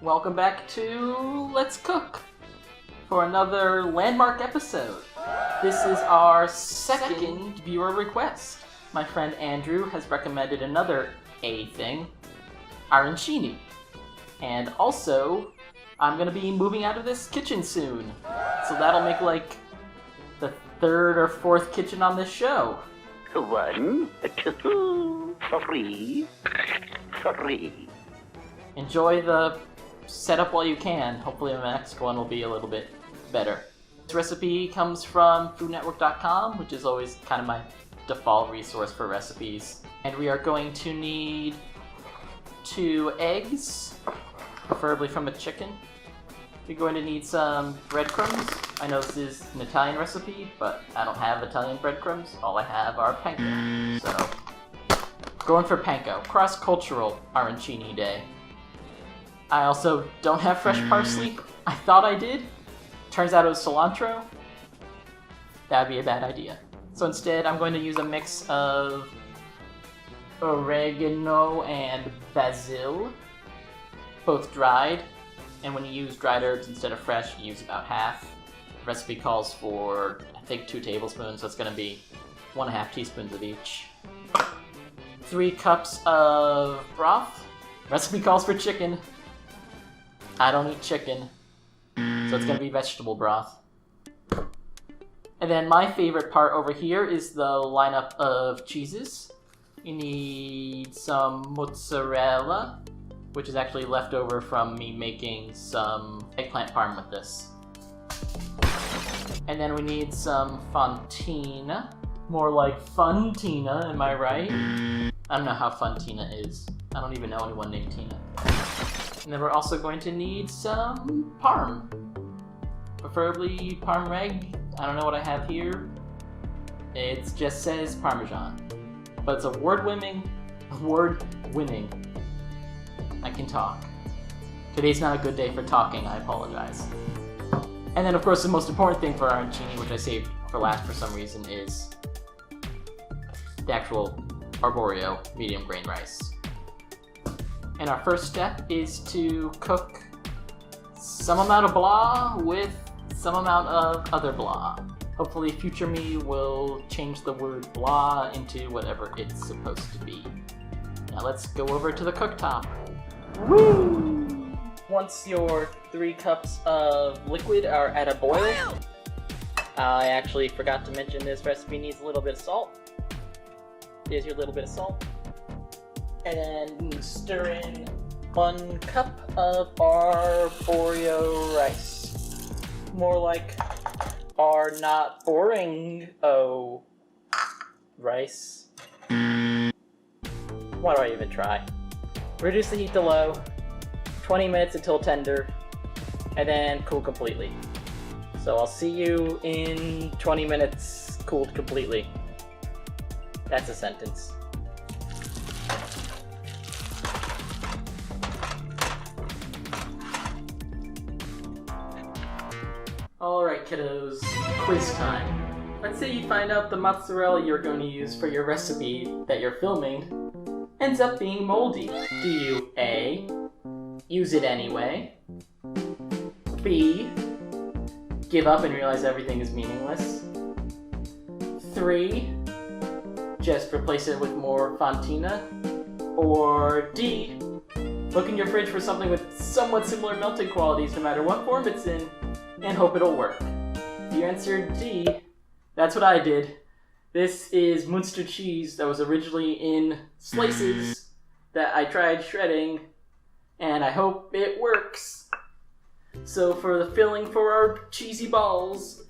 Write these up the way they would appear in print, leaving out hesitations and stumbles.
Welcome back to Let's Cook for another landmark episode. This is our second viewer request. My friend Andrew has recommended another A thing, Arancini. And also, I'm going to be moving out of this kitchen soon. So that'll make like the third or fourth kitchen on this show. 1, 2, 3. Enjoy the setup while you can. Hopefully the next one will be a little bit better. This recipe comes from foodnetwork.com, which is always kind of my default resource for recipes. And we are going to need 2 eggs, preferably from a chicken. We're going to need some breadcrumbs. I know this is an Italian recipe, but I don't have Italian breadcrumbs. All I have are Panko. So, going for Panko. Cross-cultural Arancini day. I also don't have fresh parsley. I thought I did. Turns out it was cilantro. That would be a bad idea. So instead, I'm going to use a mix of oregano and basil, both dried. And when you use dried herbs instead of fresh, you use about half. The recipe calls for, I think, 2 tablespoons, so it's going to be 1.5 teaspoons of each. 3 cups of broth. Recipe calls for chicken. I don't eat chicken, so it's going to be vegetable broth. And then my favorite part over here is the lineup of cheeses. You need some mozzarella, which is actually left over from me making some eggplant parm with this. And then we need some fontina. More like funtina, am I right? I don't know how funtina is. I don't even know anyone named Tina. And then we're also going to need some parm. Preferably parm reg. I don't know what I have here. It just says Parmesan. But it's award-winning. I can talk. Today's not a good day for talking, I apologize. And then of course the most important thing for arancini, which I saved for last for some reason, is the actual arborio medium grain rice. And our first step is to cook some amount of blah with some amount of other blah. Hopefully future me will change the word blah into whatever it's supposed to be. Now let's go over to the cooktop. Woo! Once your 3 cups of liquid are at a boil, I actually forgot to mention this recipe needs a little bit of salt. Here's your little bit of salt. And then stir in 1 cup of arborio rice. More like our not boring rice. Why do I even try? Reduce the heat to low, 20 minutes until tender, and then cool completely. So I'll see you in 20 minutes cooled completely. That's a sentence. Alright kiddos, quiz time. Let's say you find out the mozzarella you're going to use for your recipe that you're filming ends up being moldy. Do you A, use it anyway, B, give up and realize everything is meaningless, 3, just replace it with more fontina, or D, look in your fridge for something with somewhat similar melting qualities no matter what form it's in, and hope it'll work. If you answered D, that's what I did. This is Munster cheese that was originally in slices that I tried shredding, and I hope it works. So for the filling for our cheesy balls,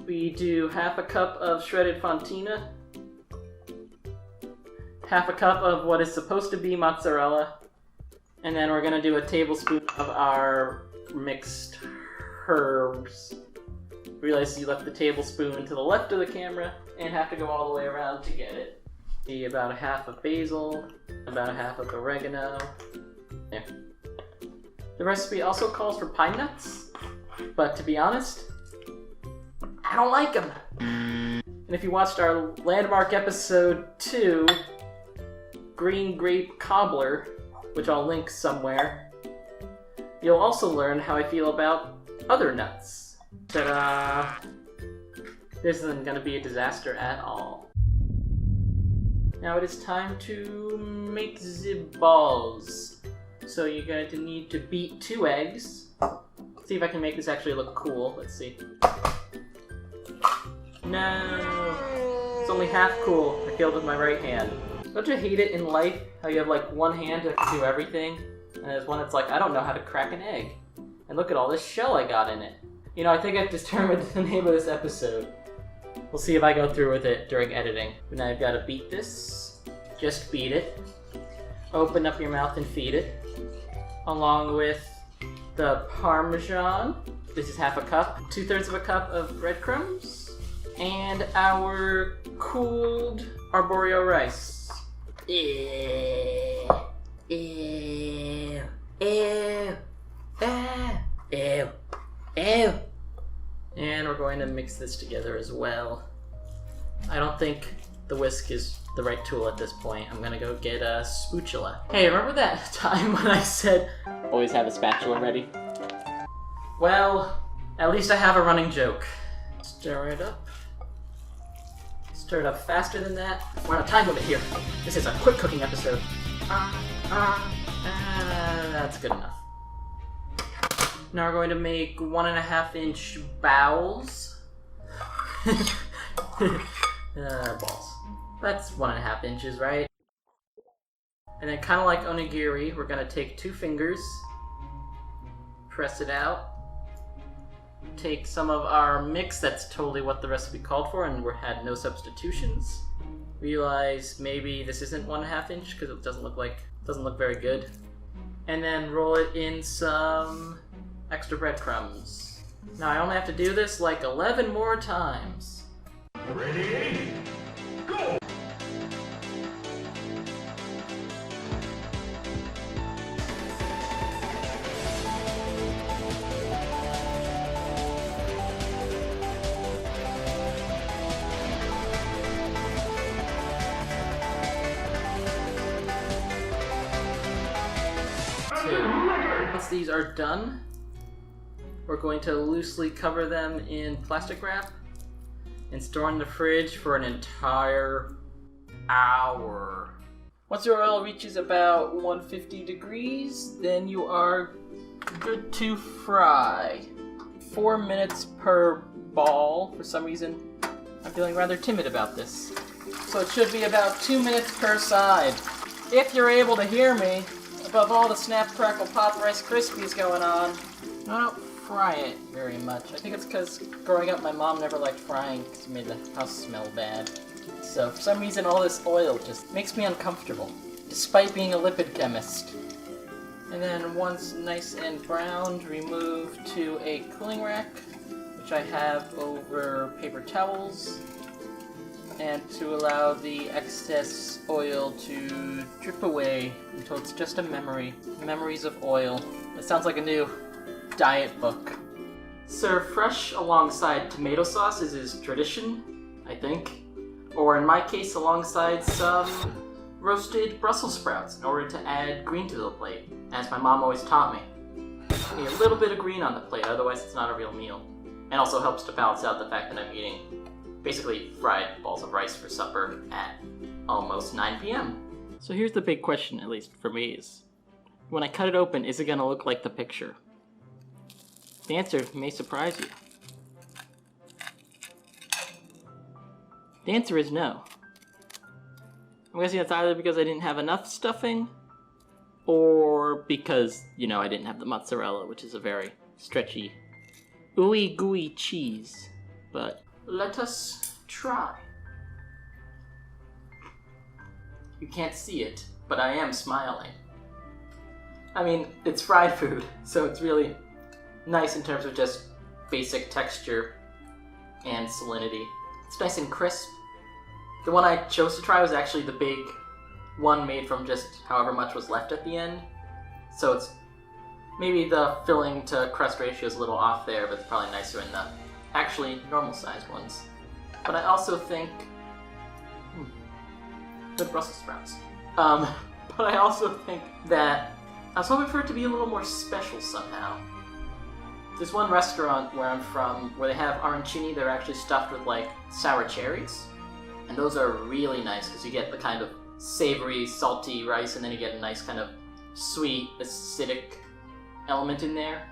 we do 1/2 cup of shredded fontina, 1/2 cup of what is supposed to be mozzarella, and then we're gonna do a tablespoon of our mixed herbs. Realize you left the tablespoon to the left of the camera and have to go all the way around to get it. See, about 1/2 of basil, about 1/2 of oregano. There. The recipe also calls for pine nuts, but to be honest, I don't like them. And if you watched our landmark episode 2, Green Grape Cobbler, which I'll link somewhere, You'll also learn how I feel about other nuts. Ta-da! This isn't gonna be a disaster at all. Now it is time to make the balls. So you're going to need to beat 2 eggs. See if I can make this actually look cool. Let's see. No! It's only half cool. I failed with my right hand. Don't you hate it in life how you have like one hand that can do everything, and there's one that's like, I don't know how to crack an egg. And look at all this shell I got in it. You know, I think I've determined the name of this episode. We'll see if I go through with it during editing. But now I've got to beat this. Just beat it. Open up your mouth and feed it. Along with the Parmesan. This is half a cup. 2/3 of a cup of breadcrumbs. And our cooled arborio rice. Ew. Ew. Ew. Ew. Ew. And we're going to mix this together as well. I don't think the whisk is the right tool at this point. I'm gonna go get a spatula. Hey, remember that time when I said always have a spatula ready? Well, at least I have a running joke. Stir it up. Stir it up faster than that. We're on a time limit here. This is a quick cooking episode. That's good enough. Now we're going to make 1.5-inch bowls. Balls. That's 1.5 inches, right? And then kind of like onigiri, we're going to take 2 fingers, press it out, take some of our mix, that's totally what the recipe called for, and we had no substitutions. Realize maybe this isn't 1.5 inch because it doesn't look very good. And then roll it in some extra breadcrumbs. Now I only have to do this like 11 more times. Ready? Go! Once these are done, we're going to loosely cover them in plastic wrap and store in the fridge for an entire hour. Once your oil reaches about 150 degrees, then you are good to fry. 4 minutes per ball. For some reason, I'm feeling rather timid about this. So it should be about 2 minutes per side. If you're able to hear me, above all the snap, crackle, pop Rice Krispies going on, I don't fry it very much. I think it's because growing up my mom never liked frying because it made the house smell bad. So for some reason all this oil just makes me uncomfortable, despite being a lipid chemist. And then once nice and browned, remove to a cooling rack, which I have over paper towels, and to allow the excess oil to drip away until it's just a memory. Memories of oil. That sounds like a new diet book. Serve fresh alongside tomato sauce is tradition, I think. Or in my case, alongside some roasted Brussels sprouts in order to add green to the plate, as my mom always taught me. I need a little bit of green on the plate, otherwise it's not a real meal. And also helps to balance out the fact that I'm eating basically fried balls of rice for supper at almost 9 p.m. So here's the big question, at least for me, is when I cut it open, is it going to look like the picture? The answer may surprise you. The answer is no. I'm guessing that's either because I didn't have enough stuffing, or because, you know, I didn't have the mozzarella, which is a very stretchy, ooey gooey cheese. But let us try. You can't see it, but I am smiling. I mean, it's fried food, so it's really nice in terms of just basic texture and salinity. It's nice and crisp. The one I chose to try was actually the big one made from just however much was left at the end. So it's maybe the filling to crust ratio is a little off there, but it's probably nicer in the actually normal sized ones. But I also think good Brussels sprouts. But I also think that I was hoping for it to be a little more special somehow. There's one restaurant where I'm from where they have arancini that are actually stuffed with like sour cherries. And those are really nice because you get the kind of savory, salty rice and then you get a nice kind of sweet, acidic element in there.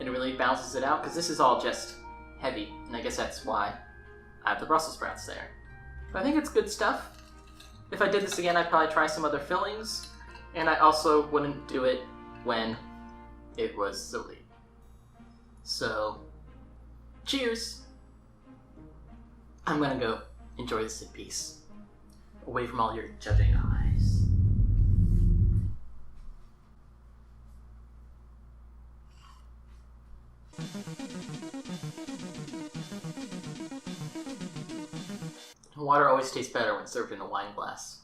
And it really balances it out because this is all just heavy. And I guess that's why I have the Brussels sprouts there. But I think it's good stuff. If I did this again, I'd probably try some other fillings. And I also wouldn't do it when it was so late. So, cheers! I'm gonna go enjoy this in peace. Away from all your judging eyes. Water always tastes better when served in a wine glass.